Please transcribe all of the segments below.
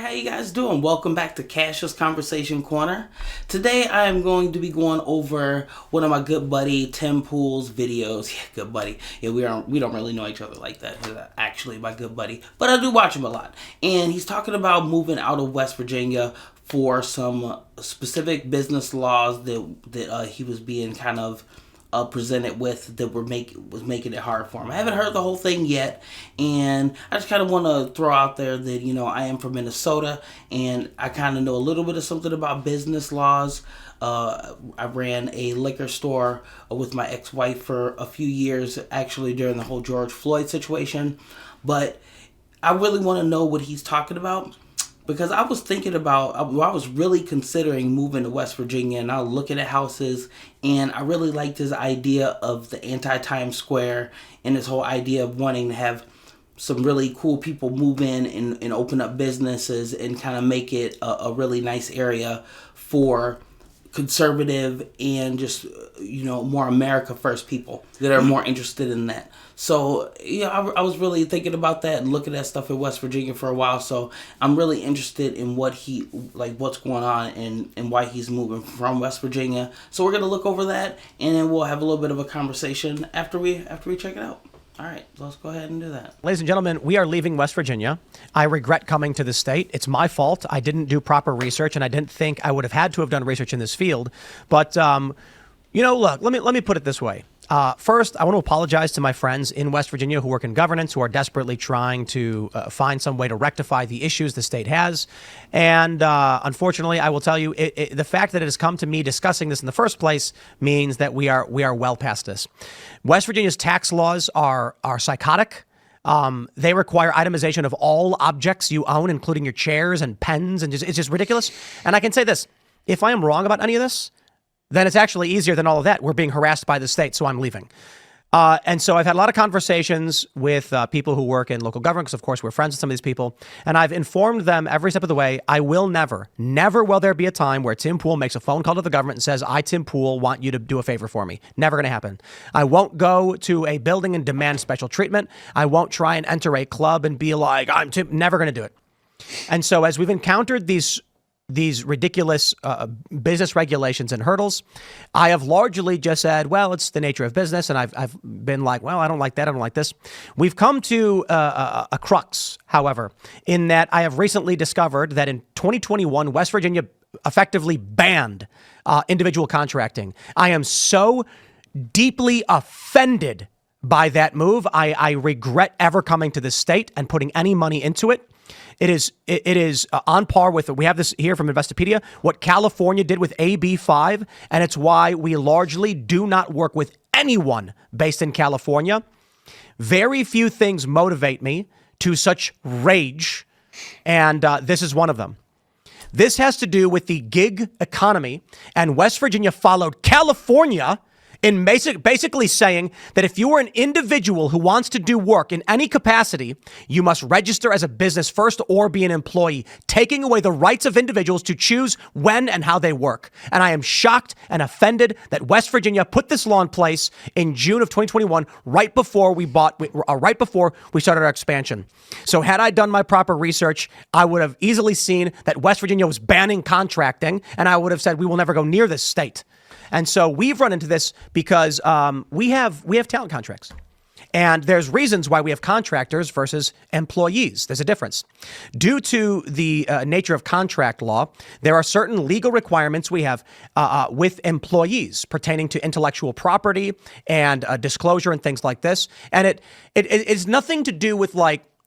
how you guys doing? Welcome back to Cash's Conversation Corner. Today I am going to be going over one of my good buddy Tim Pool's videos. Yeah, good buddy. Yeah, we don't really know each other like that. He's actually my good buddy, but I do watch him a lot. And he's talking about moving out of West Virginia for some specific business laws that he was being kind of presented with that was making it hard for him. I haven't heard the whole thing yet, and I just kind of want to throw out there that, I am from Minnesota, and I kind of know a little bit of something about business laws. I ran a liquor store with my ex-wife for a few years, actually during the whole George Floyd situation, but I really want to know what he's talking about. Because I was thinking about, I was really considering moving to West Virginia, and I was looking at houses, and I really liked his idea of the anti-Times Square and his whole idea of wanting to have some really cool people move in and open up businesses and kind of make it a really nice area for conservative and just, more America first people that are more interested in that. So, I was really thinking about that and looking at stuff in West Virginia for a while. So I'm really interested in what's going on and why he's moving from West Virginia. So we're going to look over that, and then we'll have a little bit of a conversation after we check it out. All right, let's go ahead and do that. Ladies and gentlemen, we are leaving West Virginia. I regret coming to the state. It's my fault. I didn't do proper research, and I didn't think I would have had to have done research in this field. But, look, let me put it this way. First, I want to apologize to my friends in West Virginia who work in governance, who are desperately trying to find some way to rectify the issues the state has. And unfortunately, I will tell you, the fact that it has come to me discussing this in the first place means that we are well past this. West Virginia's tax laws are psychotic. They require itemization of all objects you own, including your chairs and pens, and it's just ridiculous. And I can say this, if I am wrong about any of this, then it's actually easier than all of that. We're being harassed by the state, so I'm leaving. And so I've had a lot of conversations with people who work in local government, because of course we're friends with some of these people, and I've informed them every step of the way, I will never will there be a time where Tim Pool makes a phone call to the government and says, I, Tim Pool, want you to do a favor for me. Never going to happen. I won't go to a building and demand special treatment. I won't try and enter a club and be like, I'm Tim, never going to do it. And so as we've encountered these ridiculous business regulations and hurdles, I have largely just said, well, it's the nature of business. And I've been like, well, I don't like that. I don't like this. We've come to a crux, however, in that I have recently discovered that in 2021, West Virginia effectively banned individual contracting. I am so deeply offended by that move. I regret ever coming to this state and putting any money into it. It is on par with, we have this here from Investopedia, what California did with AB 5, and it's why we largely do not work with anyone based in California. Very few things motivate me to such rage, and this is one of them. This has to do with the gig economy, and West Virginia followed California in basically saying that if you are an individual who wants to do work in any capacity, you must register as a business first or be an employee, taking away the rights of individuals to choose when and how they work. And I am shocked and offended that West Virginia put this law in place in June of 2021, right before we started our expansion. So had I done my proper research, I would have easily seen that West Virginia was banning contracting, and I would have said we will never go near this state. And so we've run into this because we have talent contracts. And there's reasons why we have contractors versus employees. There's a difference. Due to the nature of contract law, there are certain legal requirements we have with employees pertaining to intellectual property and disclosure and things like this. And it's nothing to do with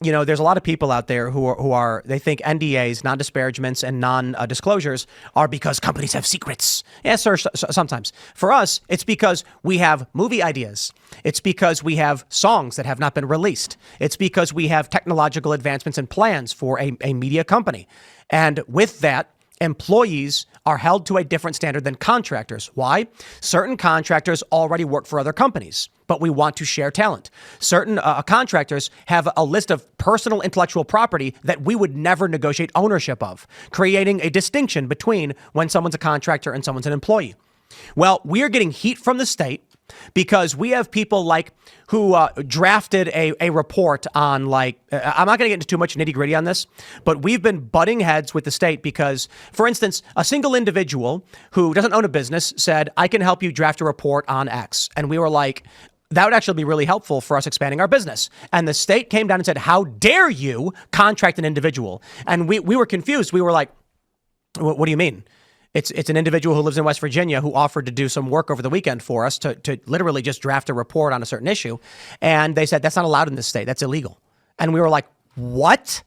there's a lot of people out there who are they think NDAs, non-disparagements, and non-disclosures are because companies have secrets. Yes, sir, sometimes. For us, it's because we have movie ideas. It's because we have songs that have not been released. It's because we have technological advancements and plans for a media company. And with that, employees are held to a different standard than contractors. Why? Certain contractors already work for other companies, but we want to share talent. Certain contractors have a list of personal intellectual property that we would never negotiate ownership of, creating a distinction between when someone's a contractor and someone's an employee. Well, we are getting heat from the state because we have people like who drafted a report on like, I'm not going to get into too much nitty gritty on this, but we've been butting heads with the state because, for instance, a single individual who doesn't own a business said, I can help you draft a report on X. And we were like, that would actually be really helpful for us expanding our business. And the state came down and said, how dare you contract an individual? And we were confused. We were like, what do you mean? It's an individual who lives in West Virginia who offered to do some work over the weekend for us to literally just draft a report on a certain issue. And they said, that's not allowed in this state. That's illegal. And we were like, what?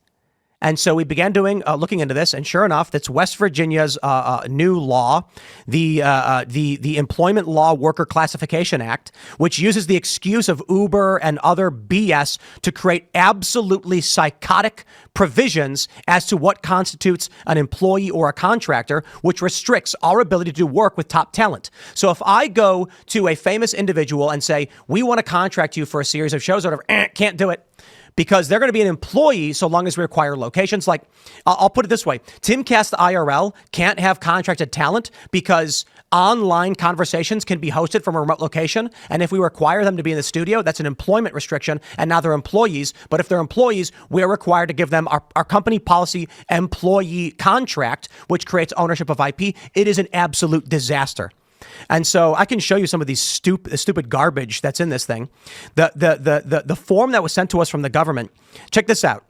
And so we began looking into this, and sure enough, that's West Virginia's new law, the Employment Law Worker Classification Act, which uses the excuse of Uber and other BS to create absolutely psychotic provisions as to what constitutes an employee or a contractor, which restricts our ability to do work with top talent. So if I go to a famous individual and say, we want to contract you for a series of shows or whatever, can't do it. Because they're going to be an employee so long as we require locations. Like, I'll put it this way. Timcast IRL can't have contracted talent because online conversations can be hosted from a remote location. And if we require them to be in the studio, that's an employment restriction. And now they're employees. But if they're employees, we're required to give them our company policy employee contract, which creates ownership of IP. It is an absolute disaster. And so I can show you some of these stupid garbage that's in this thing. The form that was sent to us from the government. Check this out.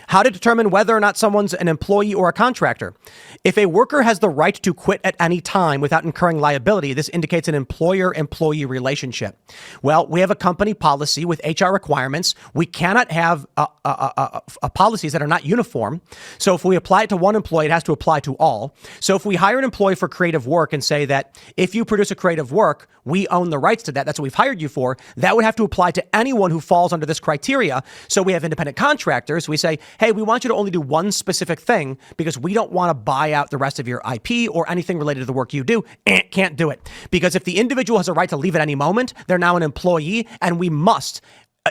How to determine whether or not someone's an employee or a contractor. If a worker has the right to quit at any time without incurring liability, this indicates an employer-employee relationship. Well, we have a company policy with HR requirements. We cannot have policies that are not uniform. So if we apply it to one employee, it has to apply to all. So if we hire an employee for creative work and say that if you produce a creative work, we own the rights to that. That's what we've hired you for. That would have to apply to anyone who falls under this criteria. So we have independent contractors. We say, hey, we want you to only do one specific thing because we don't want to buy out the rest of your IP or anything related to the work you do. Can't do it. Because if the individual has a right to leave at any moment, they're now an employee, and we must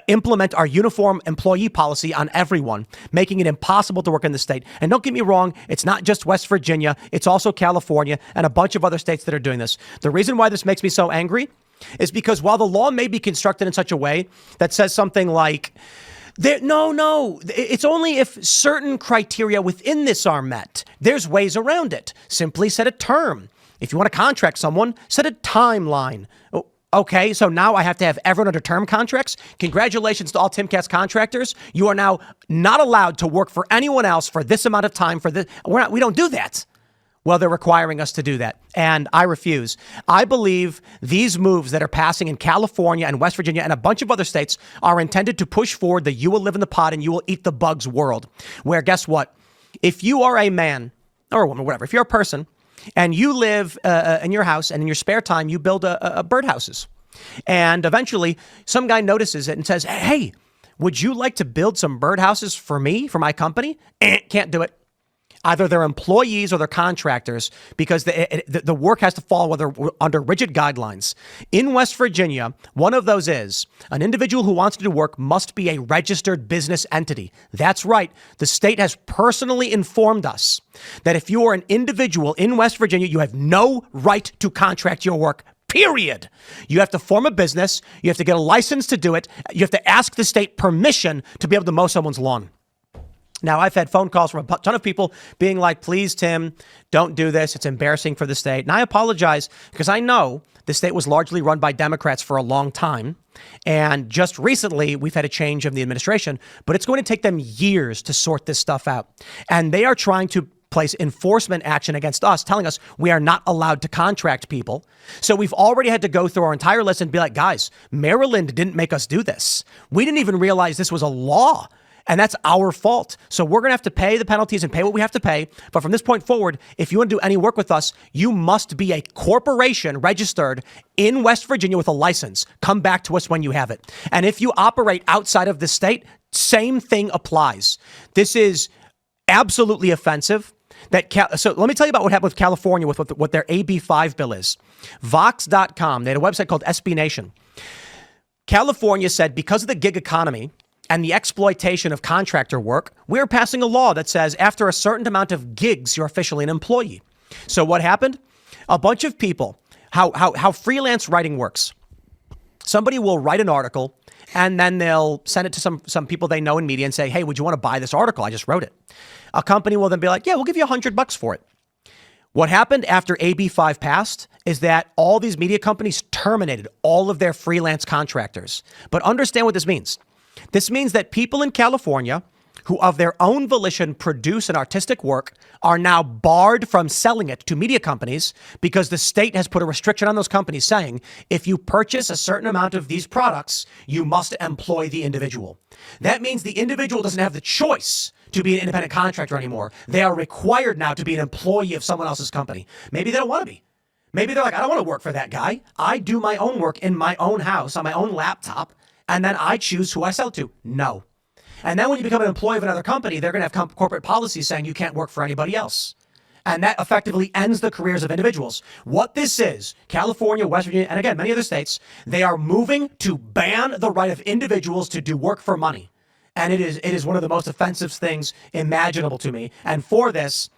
implement our uniform employee policy on everyone, making it impossible to work in the state. And don't get me wrong, it's not just West Virginia, it's also California and a bunch of other states that are doing this. The reason why this makes me so angry is because while the law may be constructed in such a way that says something like, no, it's only if certain criteria within this are met. There's ways around it. Simply set a term. If you want to contract someone, set a timeline. Okay, so now I have to have everyone under term contracts. Congratulations to all Timcast contractors. You are now not allowed to work for anyone else for this amount of time. We don't do that. Well, they're requiring us to do that, and I refuse. I believe these moves that are passing in California and West Virginia and a bunch of other states are intended to push forward the you will live in the pod and you will eat the bugs world, where guess what? If you are a man or a woman, whatever, if you're a person and you live in your house and in your spare time you build birdhouses, and eventually some guy notices it and says, hey, would you like to build some birdhouses for me, for my company? Can't do it. Either they're employees or they're contractors because the work has to fall under rigid guidelines. In West Virginia, one of those is an individual who wants to do work must be a registered business entity. That's right. The state has personally informed us that if you are an individual in West Virginia, you have no right to contract your work. Period. You have to form a business. You have to get a license to do it. You have to ask the state permission to be able to mow someone's lawn. Now, I've had phone calls from a ton of people being like, please, Tim, don't do this. It's embarrassing for the state. And I apologize because I know the state was largely run by Democrats for a long time. And just recently, we've had a change of the administration, but it's going to take them years to sort this stuff out. And they are trying to place enforcement action against us, telling us we are not allowed to contract people. So we've already had to go through our entire list and be like, guys, Maryland didn't make us do this. We didn't even realize this was a law. And that's our fault. So we're going to have to pay the penalties and pay what we have to pay. But from this point forward, if you want to do any work with us, you must be a corporation registered in West Virginia with a license. Come back to us when you have it. And if you operate outside of the state, same thing applies. This is absolutely offensive. So let me tell you about what happened with California with what their AB5 bill is. Vox.com, they had a website called SB Nation. California said because of the gig economy and the exploitation of contractor work, we're passing a law that says after a certain amount of gigs, you're officially an employee. So what happened? A bunch of people, how freelance writing works. Somebody will write an article and then they'll send it to some people they know in media and say, hey, would you want to buy this article? I just wrote it. A company will then be like, yeah, we'll give you $100 for it. What happened after AB 5 passed is that all these media companies terminated all of their freelance contractors. But understand what this means. This means that people in California who of their own volition produce an artistic work are now barred from selling it to media companies because the state has put a restriction on those companies saying, if you purchase a certain amount of these products, you must employ the individual. That means the individual doesn't have the choice to be an independent contractor anymore. They are required now to be an employee of someone else's company. Maybe they don't want to be. Maybe they're like, I don't want to work for that guy. I do my own work in my own house on my own laptop, and then I choose who I sell to. No. And then when you become an employee of another company, they're going to have corporate policies saying you can't work for anybody else. And that effectively ends the careers of individuals. What this is, California, West Virginia, and again, many other states, they are moving to ban the right of individuals to do work for money. And it is one of the most offensive things imaginable to me. And for this,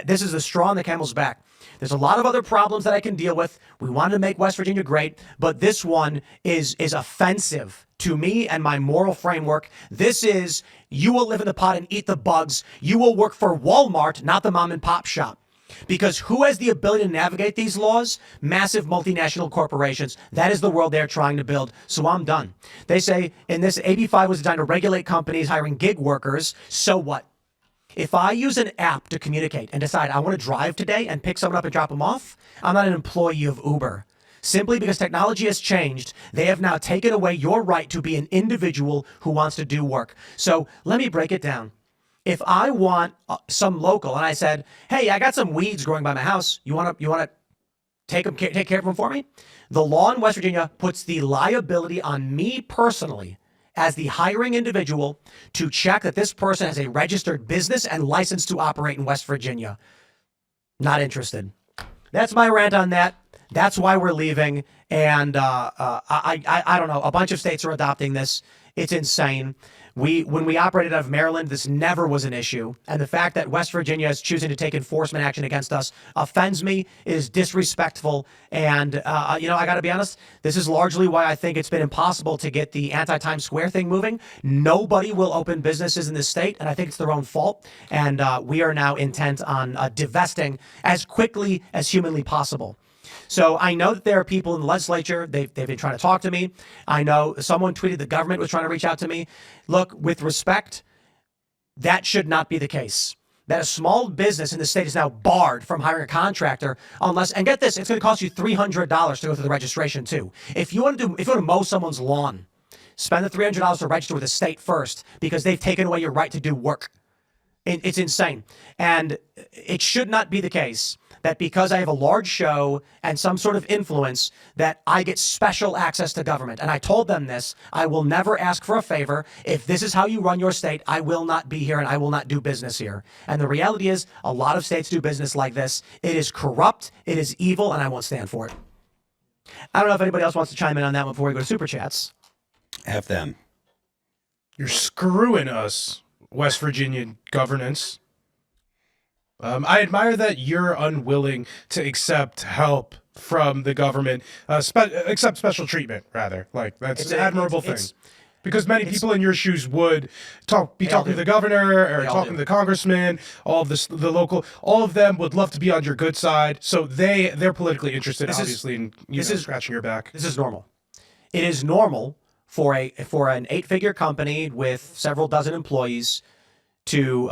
this is the straw on the camel's back. There's a lot of other problems that I can deal with. We wanted to make West Virginia great, but this one is offensive to me and my moral framework. This is, you will live in the pot and eat the bugs. You will work for Walmart, not the mom and pop shop. Because who has the ability to navigate these laws? Massive multinational corporations. That is the world they're trying to build. So I'm done. They say in this, AB 5 was designed to regulate companies hiring gig workers. So what? If I use an app to communicate and decide I want to drive today and pick someone up and drop them off, I'm not an employee of Uber. Simply because technology has changed, they have now taken away your right to be an individual who wants to do work. So let me break it down. If I want some local and I said, hey, I got some weeds growing by my house, you want to take care of them for me? The law in West Virginia puts the liability on me personally as the hiring individual to check that this person has a registered business and license to operate in West Virginia. Not interested. That's my rant on that. That's why we're leaving. And I don't know. A bunch of states are adopting this. It's insane. When we operated out of Maryland, this never was an issue. And the fact that West Virginia is choosing to take enforcement action against us offends me, is disrespectful. And, I got to be honest, this is largely why I think it's been impossible to get the anti-Times Square thing moving. Nobody will open businesses in this state, and I think it's their own fault. And we are now intent on divesting as quickly as humanly possible. So I know that there are people in the legislature, they've been trying to talk to me. I know someone tweeted the government was trying to reach out to me. Look, with respect, that should not be the case. That a small business in the state is now barred from hiring a contractor unless, and get this, it's going to cost you $300 to go through the registration too. If you want to mow someone's lawn, spend the $300 to register with the state first because they've taken away your right to do work. It's insane. And it should not be the case that because I have a large show and some sort of influence that I get special access to government. And I told them this, I will never ask for a favor. If this is how you run your state, I will not be here and I will not do business here. And the reality is a lot of states do business like this. It is corrupt, it is evil, and I won't stand for it. I don't know if anybody else wants to chime in on that one before we go to Super Chats. F them. You're screwing us, West Virginia governance. I admire that you're unwilling to accept help from the government, accept special treatment, rather. Like, that's an admirable thing. Because many people in your shoes would be talking to the governor or talking to the congressman, all of the local, all of them would love to be on your good side. So they're politically interested, obviously, in scratching your back. This is normal. It is normal for an 8-figure company with several dozen employees to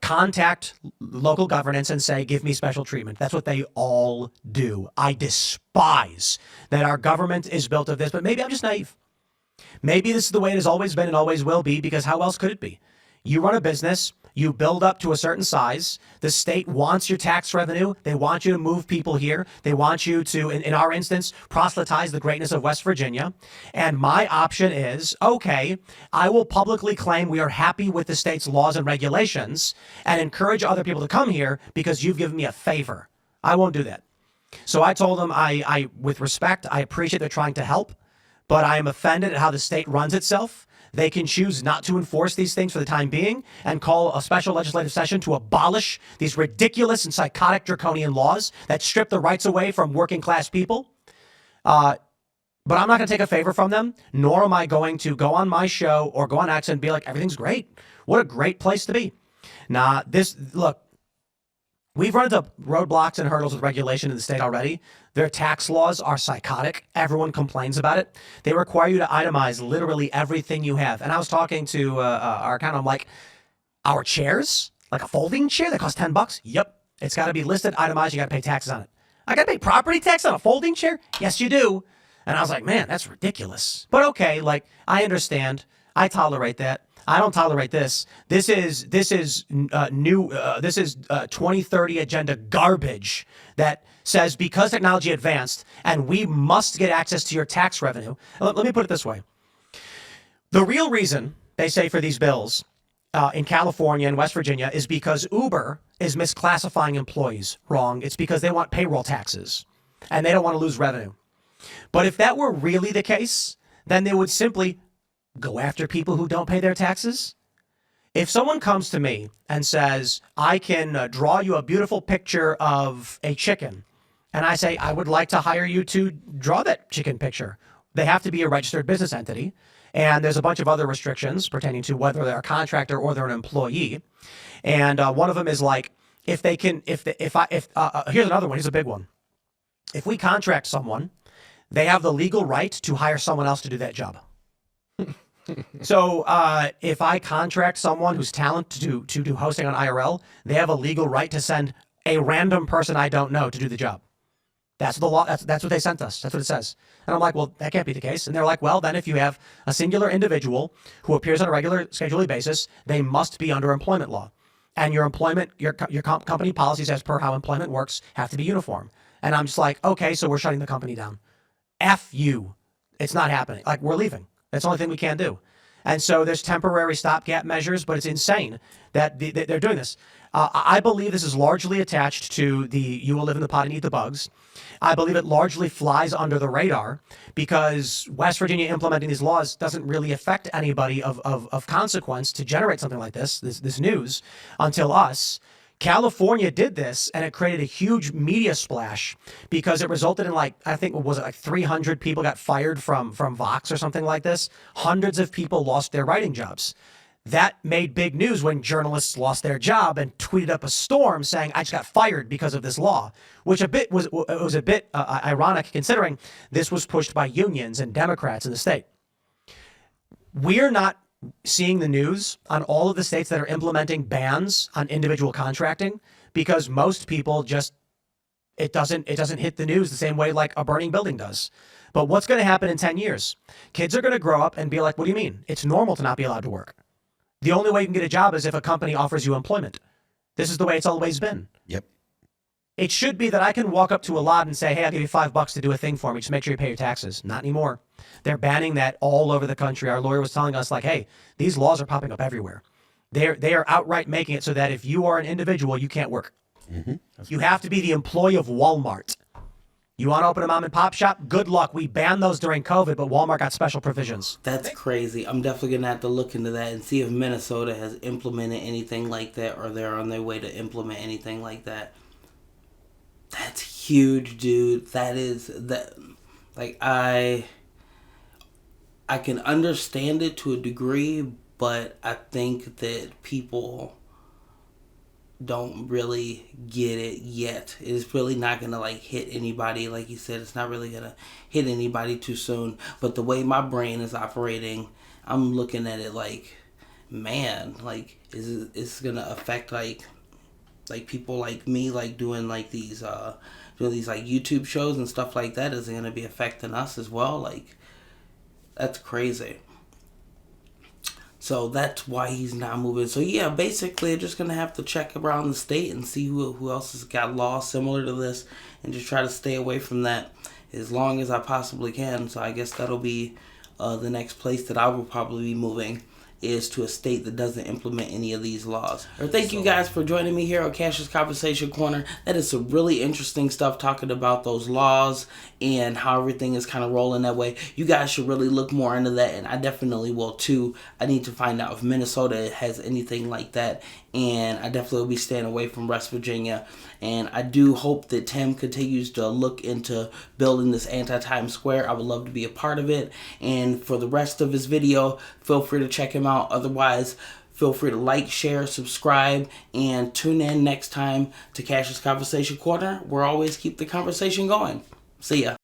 contact local governance and say, give me special treatment. That's what they all do. I despise that our government is built of this, but maybe I'm just naive. Maybe this is the way it has always been and always will be, because how else could it be? You run a business, you build up to a certain size. The state wants your tax revenue. They want you to move people here. They want you to, in our instance, proselytize the greatness of West Virginia. And my option is, okay, I will publicly claim we are happy with the state's laws and regulations and encourage other people to come here because you've given me a favor. I won't do that. So I told them, with respect, I appreciate they're trying to help, but I am offended at how the state runs itself. They can choose not to enforce these things for the time being and call a special legislative session to abolish these ridiculous and psychotic draconian laws that strip the rights away from working class people. But I'm not going to take a favor from them, nor am I going to go on my show or go on X and be like, everything's great. What a great place to be. Nah, look, we've run into roadblocks and hurdles with regulation in the state already. Their tax laws are psychotic. Everyone complains about it. They require you to itemize literally everything you have. And I was talking to our accountant. I'm like, our chairs, like a folding chair that costs $10? Yep. It's got to be listed, itemized. You got to pay taxes on it. I got to pay property tax on a folding chair? Yes, you do. And I was like, man, that's ridiculous. But okay, like, I understand. I tolerate that. I don't tolerate this. This is 2030 agenda garbage that says because technology advanced and we must get access to your tax revenue. Let me put it this way. The real reason they say for these bills in California and West Virginia is because Uber is misclassifying employees wrong. It's because they want payroll taxes and they don't want to lose revenue. But if that were really the case, then they would simply go after people who don't pay their taxes. If someone comes to me and says, I can draw you a beautiful picture of a chicken, and I say, I would like to hire you to draw that chicken picture, they have to be a registered business entity. And there's a bunch of other restrictions pertaining to whether they're a contractor or they're an employee. And one of them is like, here's another one. Here's a big one. If we contract someone, they have the legal right to hire someone else to do that job. So if I contract someone who's talented to do hosting on IRL, they have a legal right to send a random person I don't know to do the job. That's the law. That's what they sent us. That's what it says. And I'm like, well, that can't be the case. And they're like, well, then if you have a singular individual who appears on a regular scheduling basis, they must be under employment law. And your company policies as per how employment works have to be uniform. And I'm just like, okay, so we're shutting the company down. F you. It's not happening. Like, we're leaving. That's the only thing we can do. And so there's temporary stopgap measures, but it's insane that they're doing this. I believe this is largely attached to the you will live in the pot and eat the bugs. I believe it largely flies under the radar because West Virginia implementing these laws doesn't really affect anybody of consequence to generate something like this news until us. California did this, and it created a huge media splash because it resulted in like 300 people got fired from Vox or something like this. Hundreds of people lost their writing jobs. That made big news when journalists lost their job and tweeted up a storm saying, I just got fired because of this law, which was a bit ironic considering this was pushed by unions and Democrats in the state. We're not seeing the news on all of the states that are implementing bans on individual contracting because most people it doesn't hit the news the same way like a burning building does. But what's going to happen in 10 years? Kids are going to grow up and be like, what do you mean? It's normal to not be allowed to work. The only way you can get a job is if a company offers you employment. This is the way it's always been. Yep. It should be that I can walk up to a lot and say, hey, I'll give you $5 to do a thing for me. Just make sure you pay your taxes. Not anymore. They're banning that all over the country. Our lawyer was telling us like, hey, these laws are popping up everywhere. They are outright making it so that if you are an individual, you can't work. Mm-hmm. You have to be the employee of Walmart. You want to open a mom and pop shop? Good luck. We banned those during COVID, but Walmart got special provisions. That's crazy. I'm definitely going to have to look into that and see if Minnesota has implemented anything like that or they're on their way to implement anything like that. That's huge, dude. Like, I can understand it to a degree, but I think that people don't really get it yet. It's really not gonna like hit anybody. Like you said, it's not really gonna hit anybody too soon. But the way my brain is operating, I'm looking at it like, man, like it's gonna affect like people like me, like doing these like YouTube shows and stuff like that. Is it gonna be affecting us as well? Like, that's crazy. So that's why he's not moving. So yeah, basically, I'm just gonna have to check around the state and see who else has got laws similar to this, and just try to stay away from that as long as I possibly can. So I guess that'll be the next place that I will probably be moving. is to a state that doesn't implement any of these laws. Thank you guys for joining me here on Cash's Conversation Corner. That is some really interesting stuff, talking about those laws and how everything is kind of rolling that way. You guys should really look more into that, and I definitely will too. I need to find out if Minnesota has anything like that, and I definitely will be staying away from West Virginia. And I do hope that Tim continues to look into building this anti-Times Square. I would love to be a part of it. And for the rest of his video, feel free to check him out. Otherwise, feel free to like, share, subscribe, and tune in next time to Cash's Conversation Corner. We'll always keep the conversation going. See ya.